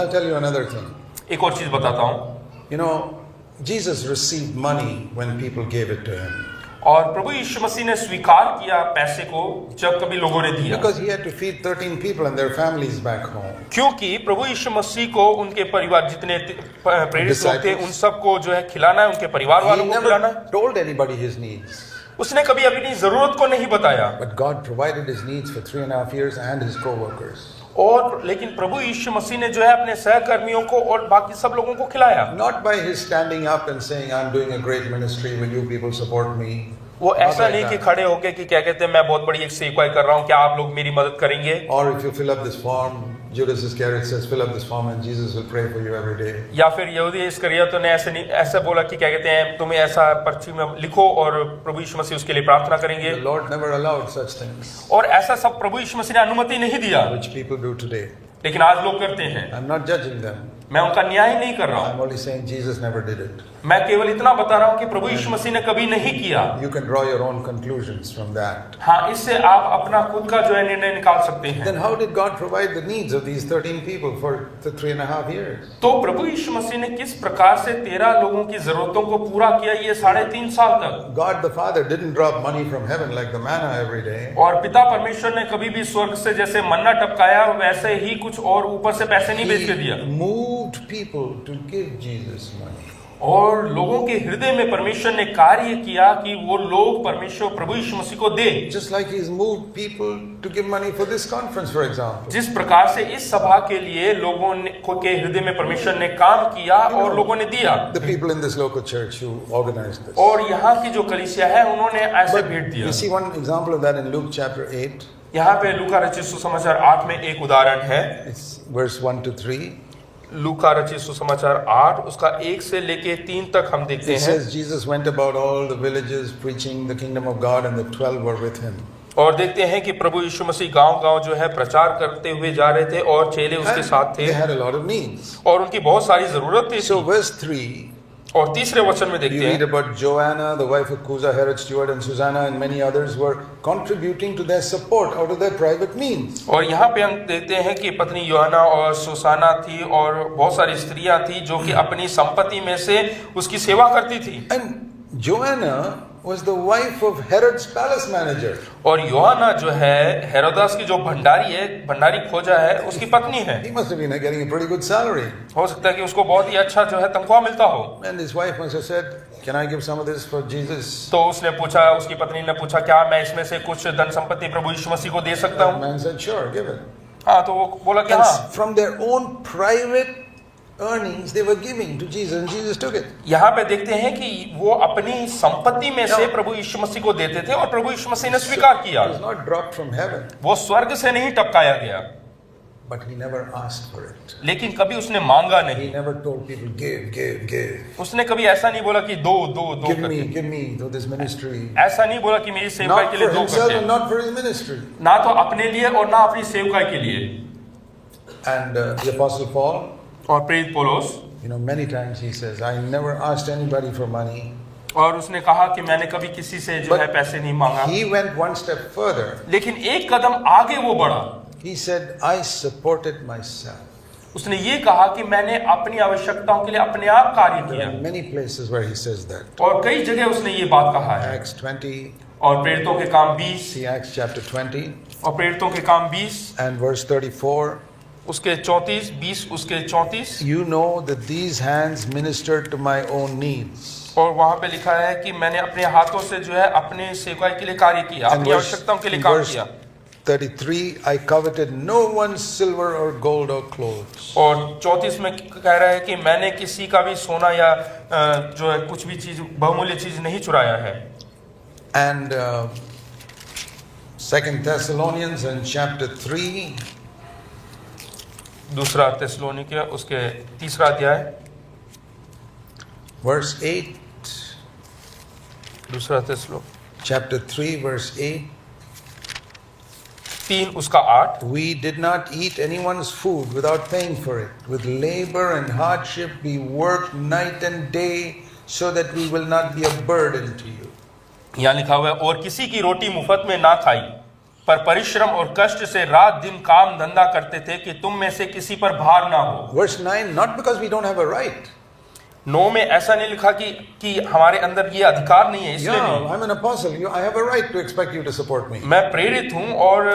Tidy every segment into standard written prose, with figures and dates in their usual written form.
I'll tell you another thing. एक और चीज बताता हूँ, You know, Jesus received money when people gave it to him. और प्रभु यीशु मसीह ने स्वीकार किया पैसे को जब कभी लोगों ने दिया, Because he had to feed 13 people and their families back home. क्योंकि प्रभु यीशु मसीह को उनके परिवार जितने प्रेरित लोग थे उन सबको जो है खिलाना है, उनके परिवार वालों He को खिलाना है। never told anybody his needs. उसने कभी अपनी जरूरत को नहीं बताया, But God provided his needs for 3.5 years and his co-workers. और लेकिन प्रभु यीशु मसीह ने जो है अपने सहकर्मियों को और बाकी सब लोगों को खिलाया। Not by his standing up and saying, I'm doing a great ministry, will you people support me? वो ऐसा नहीं कि खड़े होके कि क्या कहते हैं मैं बहुत बड़ी एक सेवकाई कर रहा हूँ, क्या आप लोग मेरी मदद करेंगे? Or if you fill up this form, Judas Iscariot says, fill up this form and Jesus will pray for you every day. या फिर यहूदी इस्करियोत ने ऐसा बोला कि क्या कहते हैं तुम्हें ऐसा पर्ची में लिखो और प्रभु यीशु मसीह उसके लिए प्रार्थना करेंगे। The Lord never allowed such things, और ऐसा सब प्रभु यीशु मसीह ने अनुमति नहीं दिया, which people do today. लेकिन आज लोग करते हैं। I'm not judging them. मैं उनका न्याय नहीं कर रहा हूँ, I'm only saying Jesus never did it. मैं केवल इतना बता रहा हूँ कि प्रभु यीशु मसीह ने कभी नहीं किया। You can draw your own conclusions from that. हाँ, इससे आप अपना खुद का जो है निर्णय निकाल सकते हैं। Then how did God provide the needs of these 13 people for the 3.5 years? तो प्रभु यीशु मसीह ने किस प्रकार से 13 लोगों की जरूरतों को पूरा किया ये 3.5 साल तक? God the Father didn't drop money from heaven like the manna every day. और पिता परमेश्वर ने कभी भी स्वर्ग से जैसे मन्ना टपकाया वैसे ही कुछ और ऊपर से पैसे नहीं भेज के दिया। He moved people to give Jesus money. और लोगों के हृदय में परमेश्वर ने कार्य किया कि वो लोग परमेश्वर प्रभु यीशु मसीह को दे। Just like he's moved people to give money for this conference, for example. जिस प्रकार से इस सभा के लिए लोगों ने के हृदय में परमेश्वर ने काम किया और लोगों ने दिया। The people in this local church who organized this. और यहाँ की जो कलीसिया है उन्होंने ऐसे भेंट दिया। You see one example of that in Luke chapter 8. यहाँ पे लूका रचित सुसमाचार 8 में एक उदाहरण है। It's verse 1 to 3. लूका रचित सुसमाचार 8 उसका 1 से लेके 3 तक हम देखते It हैं। says Jesus went about all the villages preaching the kingdom of God and the 12 were with him. और देखते हैं कि प्रभु यीशु मसीह गांव-गांव जो है प्रचार करते हुए जा रहे थे और चेले उसके साथ थे। They had a lot of needs. और उनकी बहुत सारी जरूरत थी। So verse 3. और तीसरे वचन में You देखते read हैं about Joanna, the wife of Cusa, Herod Stewart, and Susanna, and many others were contributing to their support out of their private means. और यहाँ पे हम देखते हैं कि पत्नी योहाना और सुसाना थी और बहुत सारी स्त्रियां थी जो कि अपनी संपत्ति में से उसकी सेवा करती थी। And Joanna was the wife of Herod's palace manager. और योहाना जो है हेरोदास की जो भंडारी है, भंडारी खोजा है, उसकी पत्नी है। He must have been getting a pretty good salary. हो सकता है कि उसको बहुत ही अच्छा जो है तनख्वाह मिलता हो। And his wife must have said, "Can I give some of this for Jesus?" तो उसने पूछा, उसकी पत्नी ने पूछा, क्या मैं इसमें से कुछ धन संपत्ति प्रभु यीशु मसीह को दे सकता The हूँ? man said, "Sure, give it." हाँ, तो वो बोला कि And हाँ। from their own private earnings, they were giving to Jesus, and Jesus took it. यहाँ पे देखते हैं कि वो अपनी संपत्ति में से प्रभु यीशु मसीह को देते थे और प्रभु यीशु मसीह ने स्वीकार किया। It was not dropped from heaven, वो स्वर्ग से नहीं टपकाया गया, but he never asked for it. लेकिन कभी उसने मांगा He नहीं। never told people, give. उसने कभी ऐसा नहीं बोला कि दो करके। Give me to this ministry. ऐसा नहीं बोला कि मेरी सेवकाई Not के लिए for दो himself करके, and not for his ministry. ना तो अपने लिए और ना अपनी सेवकाई के लिए। And the Apostle Paul, और प्रेरित पौलुस, many times he says, I never asked anybody for money. और उसने कहा कि मैंने कभी किसी से जो है पैसे नहीं मांगा, He went one step further. लेकिन एक कदम आगे वो बढ़ा। He said, I supported myself. उसने ये कहा कि मैंने अपनी आवश्यकताओं के लिए अपने आप कार्य There किया। are many places where he says that. और कई जगह उसने ये बात कहा है। Acts 20, और प्रेरितों के काम 20 see Acts chapter 20 और प्रेरितों के काम 20 and verse 34. उसके 34 20 उसके 34। You know that these hands ministered to my own needs. और वहां पे लिखा है कि मैंने अपने हाथों से जो है अपने सेवकाई के लिए कार्य किया, अपनी आवश्यकताओं के लिए काम किया। 33, I coveted no one's silver or gold or clothes. और 34 में कह रहा है कि मैंने किसी का भी सोना या जो है कुछ भी चीज बहुमूल्य चीज नहीं चुराया है। And 2 Thessalonians and chapter 3. दूसरा थिस्सलुनीके उसके 3रा अध्याय Verse 8. दूसरा थिस्सलुनीके Chapter 3 verse 8. 3 उसका 8। We did not eat anyone's food without paying for it. With labor and hardship we worked night and day so that we will not be a burden to you. यहाँ लिखा हुआ है और किसी की रोटी मुफ्त में ना खाई पर परिश्रम और कष्ट से रात दिन काम धंधा करते थे कि तुम में से किसी पर भार ना हो। Verse 9, not because we don't have a right. 9 में ऐसा नहीं लिखा कि हमारे अंदर ये अधिकार नहीं है, इसलिए Yeah, नहीं। I'm an apostle. I have a right to expect you to support me. मैं प्रेरित हूँ और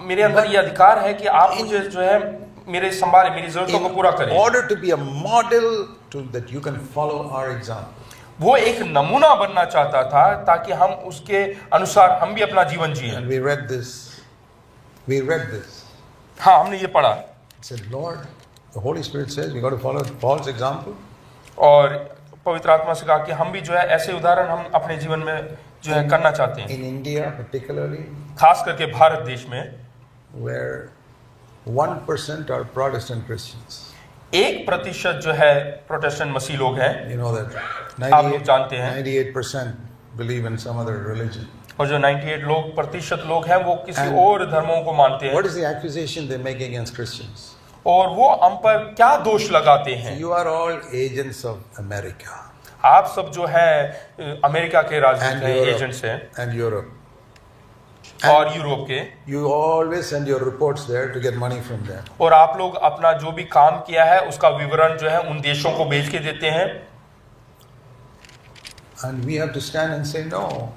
मेरे अंदर ये अधिकार है कि आप मुझे जो है मेरे संभाले, मेरी जरूरतों को पूरा In करें। order to be a model that you can follow our example. वो एक नमूना बनना चाहता था ताकि हम उसके अनुसार हम भी अपना जीवन जिए। And we read this. We read this. हाँ, हमने ये पढ़ा। It said, Lord, the Holy Spirit says we got to follow Paul's example. और पवित्र आत्मा से कहा कि हम भी जो है ऐसे उदाहरण हम अपने जीवन में जो है करना चाहते हैं। In India particularly, खास करके भारत देश में where 1% are Protestant Christians. 1% जो है प्रोटेस्टेंट मसीह लोग हैं। You know that आप लोग जानते हैं। 98% believe in some other religion. और जो 98% लोग हैं वो किसी और धर्मों को मानते हैं। What is the accusation they make against Christians? और वो हम पर क्या दोष लगाते हैं? You are all agents of America. आप सब जो है अमेरिका के राजदूत हैं, एजेंट्स हैं, And Europe. और यूरोप के। You always send your reports there to get money from them. और आप लोग अपना जो भी काम किया है उसका विवरण जो है उन देशों को भेज के देते हैं। And we have to stand and say no.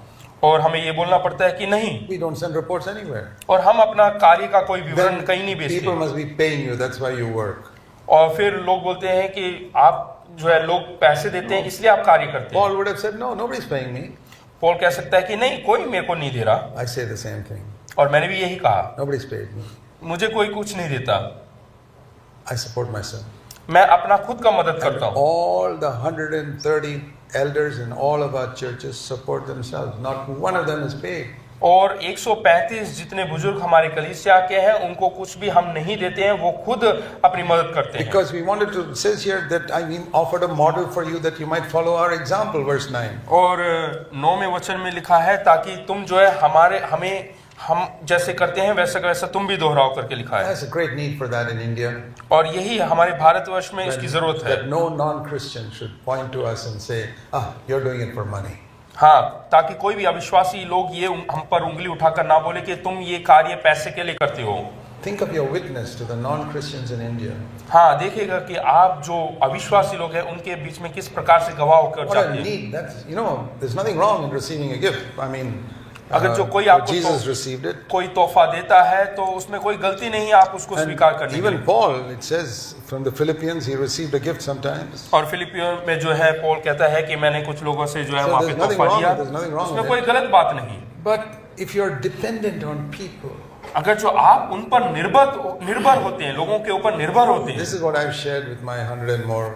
और हमें ये बोलना पड़ता है कि नहीं, We don't send reports anywhere. और हम अपना कार्य का कोई विवरण Then कहीं नहीं people भेजते। must be paying you. That's why you work. और फिर लोग बोलते हैं कि आप जो है लोग पैसे देते हैं इसलिए आप कार्य करते हैं। Paul would have said, no, nobody's paying me. Paul कह सकता है कि नहीं, कोई मेरे को नहीं दे रहा। I say the same thing. और मैंने भी यही कहा, Nobody's paid me. मुझे कोई कुछ नहीं देता, I support myself. मैं अपना खुद का मदद करता हूँ। All the 130 elders in all of our churches support themselves. Not one of them is paid. और 135 जितने बुजुर्ग हमारे कलीसिया के हैं उनको कुछ भी हम नहीं देते हैं, वो खुद अपनी मदद करते हैं। Because we wanted to, it says here that I offered a model for you that you might follow our example, verse 9. और 9वें वचन में लिखा है ताकि तुम जो है हम जैसे करते हैं वैसा वैसा तुम भी दोहराओ करके लिखा है। There's a great need for that in India. और यही हमारे भारतवर्ष में इसकी जरूरत है। That no non-Christian should point to us and say, you're doing it for money. हाँ, ताकि कोई भी अविश्वासी लोग ये हम पर उंगली उठाकर ना बोले कि तुम ये कार्य पैसे के लिए करते हो। Think of your witness to the non-Christians in India. हाँ, देखिएगा कि आप जो अविश्वासी लोग हैं उनके बीच में किस प्रकार से गवाह होकर What a जाते हैं। need. That's, there's nothing wrong in receiving a gift. I mean, अगर जो कोई आपको Jesus received it. कोई तोहफा देता है तो उसमें कोई गलती नहीं, आप उसको स्वीकार करने Even की। Paul, it says from the Philippians, he received a gift sometimes. और फिलिपियों में जो है पौल कहता है कि मैंने कुछ लोगों से जो है So वहाँ there's पे nothing तोहफा wrong दिया, with- there's nothing wrong उसमें with कोई गलत बात नहीं। But if you're dependent on people, अगर जो आप उन पर निर्भर होते हैं, लोगों के ऊपर निर्भर होते हैं, this is what I've shared with my 100 and more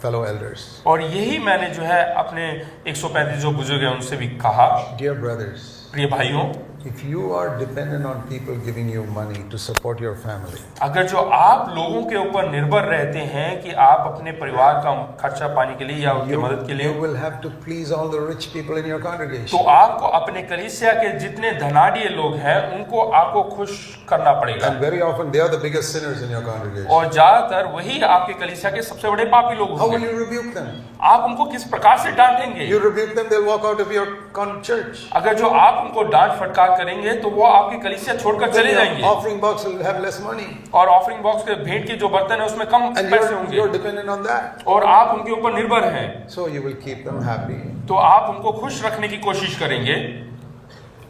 fellow elders. और यही मैंने जो है अपने 135 जो बुजुर्ग हैं उनसे भी कहा, Dear brothers, प्रिय भाइयों, if you are dependent on people giving you money to support your family, अगर जो आप लोगों के ऊपर निर्भर रहते हैं कि आप अपने परिवार का खर्चा पाने के लिए या उनकी मदद के you लिए, will have to please all the rich people in your तो congregation. आपको अपने कलीसिया के जितने धनाढ्य लोग हैं उनको आपको खुश करना पड़ेगा। And very often they are the biggest sinners in your congregation. और ज्यादातर वही आपके कलीसिया के सबसे बड़े पापी लोग How will होंगे। you rebuke them? आप उनको किस प्रकार से डांटेंगे? You rebuke them, they'll walk out of your church. अगर जो आप उनको डांट फटकार करेंगे तो वो आपकी कलीसिया छोड़कर Then चले your जाएंगे, offering box will have less money. और ऑफरिंग बॉक्स के भेंट के जो बर्तन है उसमें कम And पैसे you're होंगे, dependent on that. और आप उनके ऊपर निर्भर हैं, So you will keep them happy. तो आप उनको खुश रखने की कोशिश करेंगे।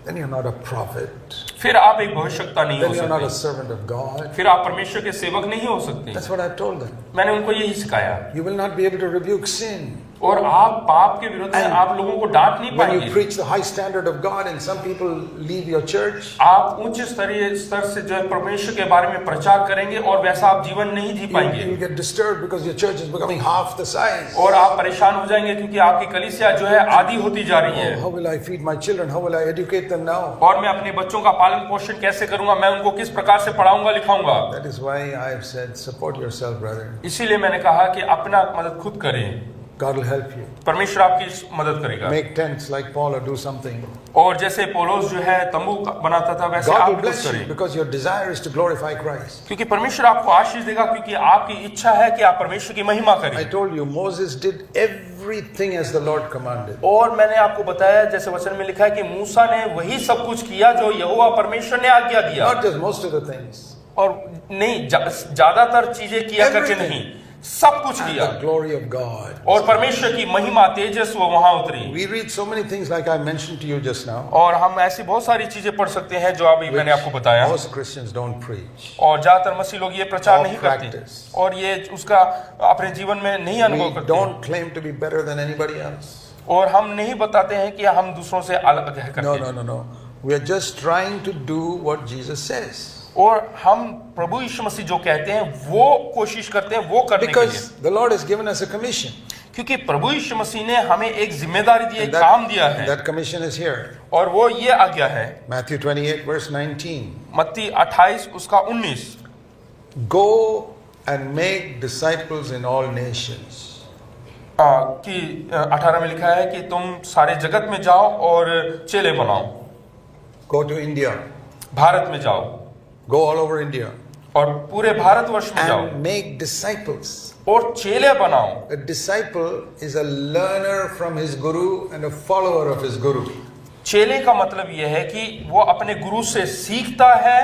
Then you're not a prophet. फिर आप एक भविष्यवक्ता नहीं हो Then you're not a सकते, servant of God. फिर आप परमेश्वर के सेवक नहीं हो सकते। That's what I told them. मैंने उनको यही सिखाया। You will not be able to rebuke sin. और आप पाप के विरुद्ध में And आप लोगों को डांट नहीं When you पाएंगे। preach the high standard of God and some people leave your church, आप उच्च स्तरीय स्तर से जो है परमेश्वर के बारे में प्रचार करेंगे और वैसा आप जीवन नहीं जी you पाएंगे, will get disturbed because your church is becoming half the size. और आप परेशान हो जाएंगे क्योंकि आपकी कलीसिया जो है आधी होती जा रही है। How will I feed my children? How will I educate them now? और मैं अपने बच्चों का पालन पोषण कैसे करूंगा, मैं उनको किस प्रकार से पढ़ाऊंगा लिखाऊंगा। That is why I have said, support yourself, brother. इसीलिए मैंने कहा कि अपना मदद खुद करें। God will help you. परमेश्वर आपकी मदद करेगा। Make tents like Paul or do something. और जैसे पौलुस जो है तंबू बनाता था वैसे God आप will कुछ bless you करें, because your desire is to glorify Christ. क्योंकि परमेश्वर आपको आशीष देगा, क्योंकि आपकी इच्छा है कि आप परमेश्वर की महिमा I करें। told you Moses did everything as the Lord commanded. और मैंने आपको बताया जैसे वचन में लिखा है कि मूसा ने वही सब कुछ किया जो यहोवा परमेश्वर ने आज्ञा दिया। Not just most of the things. और नहीं ज्यादातर चीजें किया करके Everything. नहीं, सब कुछ And किया। the glory of God. और परमेश्वर की महिमा तेजस्व वहां उतरी। We read so many things like I mentioned to you just now. और हम ऐसी बहुत सारी चीजें पढ़ सकते हैं जो अभी मैंने आपको बताया। Most Christians don't preach. और ज्यादातर मसीह लोग ये प्रचार Or नहीं करते practice. और ये उसका अपने जीवन में नहीं अनुभव We करते। don't claim to be better than anybody else. और हम नहीं बताते हैं कि हम दूसरों से अलग है No, करते। no. We are just trying to do what Jesus says. और हम प्रभु यीशु मसीह जो कहते हैं वो कोशिश करते हैं वो करने के लिए, Because the Lord has given us a commission. क्योंकि प्रभु यीशु मसीह ने हमें एक जिम्मेदारी दी, एक And काम दिया है। that commission is here. और वो ये आज्ञा है Matthew 28 verse 19. मत्ती 28 उसका 19, Go and make disciples in all nations. कि 18 में लिखा है कि तुम सारे जगत में जाओ और चेले बनाओ। Go to India. भारत में जाओ Go all over India. और पूरे भारतवर्ष में जाओ And make disciples. और चेले बनाओ। A disciple is a learner from his guru and a follower of his guru. चेले का मतलब यह है कि वो अपने गुरु से सीखता है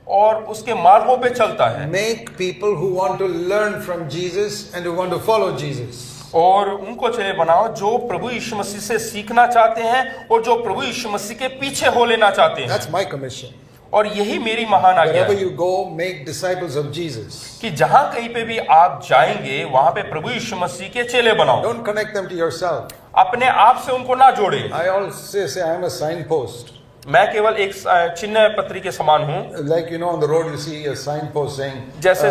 और उसके मार्गों पे चलता है। Make people who want to learn from Jesus and who want to follow Jesus. और उनको चेले बनाओ जो प्रभु यीशु मसीह से सीखना चाहते हैं और जो प्रभु यीशु मसीह के पीछे हो लेना चाहते हैं। That's my commission. और यही मेरी महान आज्ञा Wherever है you go, make disciples of Jesus. कि जहां कहीं पे भी आप जाएंगे वहां पे प्रभु यीशु मसीह के चेले बनाओ। Don't connect them to yourself. अपने आप से उनको ना जोड़े। I always say I am a signpost. मैं केवल एक चिन्ह पत्री के समान हूँ। Like you know, on the road you see a signpost saying, जैसे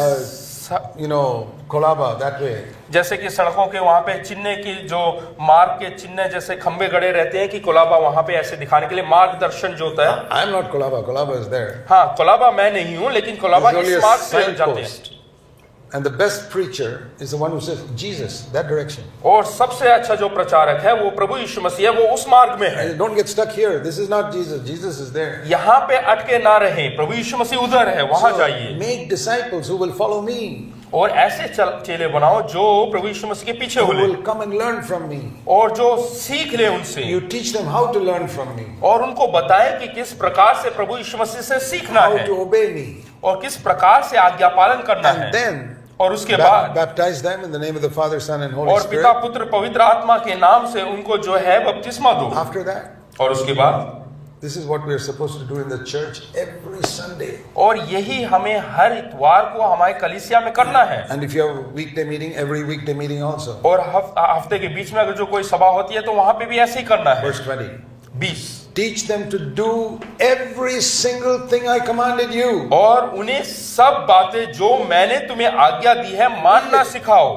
Kolaba that way. जैसे कि सड़कों के वहां पे चिन्ह की जो मार्ग के चिन्ह जैसे खंबे गड़े रहते हैं कि कोलाबा वहां पे ऐसे दिखाने के लिए मार्गदर्शन जो होता है। I am not Kolaba. Kolaba is there. हाँ, कोलाबा मैं नहीं हूँ, लेकिन कोलाबा There's only इस a मार्ग से जाते हैं। signpost. And the best preacher is the one who says, Jesus, that direction. और सबसे अच्छा जो प्रचारक है वो प्रभु यीशु मसीह है, वो उस मार्ग में है। And don't get stuck here. This is not Jesus. Jesus is there. यहाँ पे अटके ना रहे, प्रभु यीशु मसीह उधर है, वहां So, जाइए। make disciples who will follow me, और ऐसे चेले बनाओ जो प्रभु यीशु मसीह के पीछे who हो ले will come and learn from me. और जो सीख ले उनसे You teach them how to learn from me, और उनको बताए कि किस प्रकार से प्रभु यीशु मसीह से सीखना how है to obey me. और किस प्रकार से आज्ञा पालन करना है। And then और उसके बाद baptize them in the name of the Father, Son, and Holy और पिता Spirit. पुत्र पवित्र आत्मा के नाम से उनको जो है बपतिस्मा दो। After that, और उसके बाद this is what we are supposed to do in the church every Sunday. और यही हमें हर इतवार को हमारे कलीसिया में करना है। And if you have a weekday meeting, every weekday meeting also. और हफ्ते के बीच में अगर जो कोई सभा होती है तो वहां पे भी ऐसे ही करना है। Verse 20. 20 Teach them to do every single thing I commanded you. और उन्हें सब बातें जो मैंने तुम्हें आज्ञा दी है मानना सिखाओ।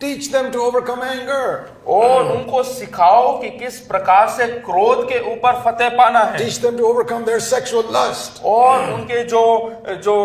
Teach them to overcome anger. और उनको सिखाओ कि किस प्रकार से क्रोध के ऊपर फतेह पाना है। Teach them to overcome their sexual lust. और उनके जो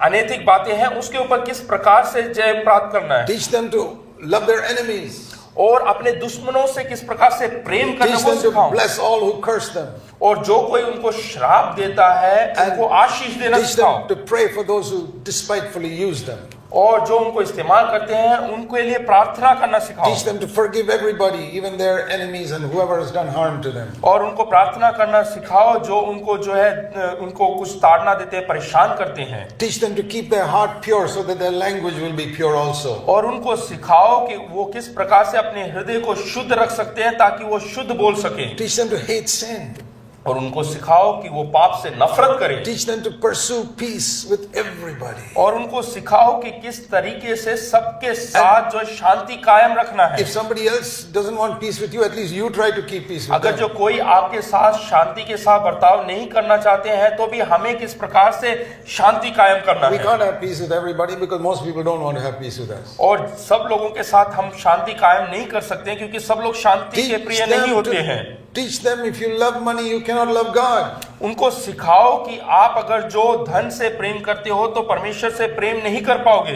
अनैतिक बातें हैं उसके ऊपर किस प्रकार से जय प्राप्त करना है। Teach them to love their enemies. और अपने दुश्मनों से किस प्रकार से प्रेम करना Teach को them to सिखाओ। bless all who curse them. और जो कोई उनको श्राप देता है उनको आशीष देना Teach सिखाओ। them to pray for those who despitefully use them. और जो उनको इस्तेमाल करते हैं उनके लिए प्रार्थना करना सिखाओ। Teach them to forgive everybody, even their enemies and whoever has done harm to them. और उनको प्रार्थना करना सिखाओ जो उनको जो है उनको कुछ ताड़ना देते हैं, परेशान करते हैं। Teach them to keep their heart pure so that their language will be pure also. और उनको सिखाओ कि वो किस प्रकार से अपने हृदय को शुद्ध रख सकते हैं ताकि वो शुद्ध बोल सके। Teach them to hate sin. और उनको सिखाओ कि वो पाप से नफरत करें। Teach them to pursue peace with everybody. और उनको सिखाओ कि किस तरीके से सबके साथ जो शांति कायम रखना है। If somebody else doesn't want peace with you, at least you try to keep peace with अगर them. जो कोई आपके साथ शांति के साथ बर्ताव नहीं करना चाहते हैं तो भी हमें किस प्रकार से शांति कायम करना We है। can't have peace with everybody because most people don't want to have peace with us. और सब लोगों के साथ हम शांति कायम नहीं कर सकते हैं क्योंकि सब लोग शांति के प्रिय नहीं होते हैं। Teach them if you love money, you cannot love God. उनको सिखाओ कि आप अगर जो धन से प्रेम करते हो तो परमेश्वर से प्रेम नहीं कर पाओगे।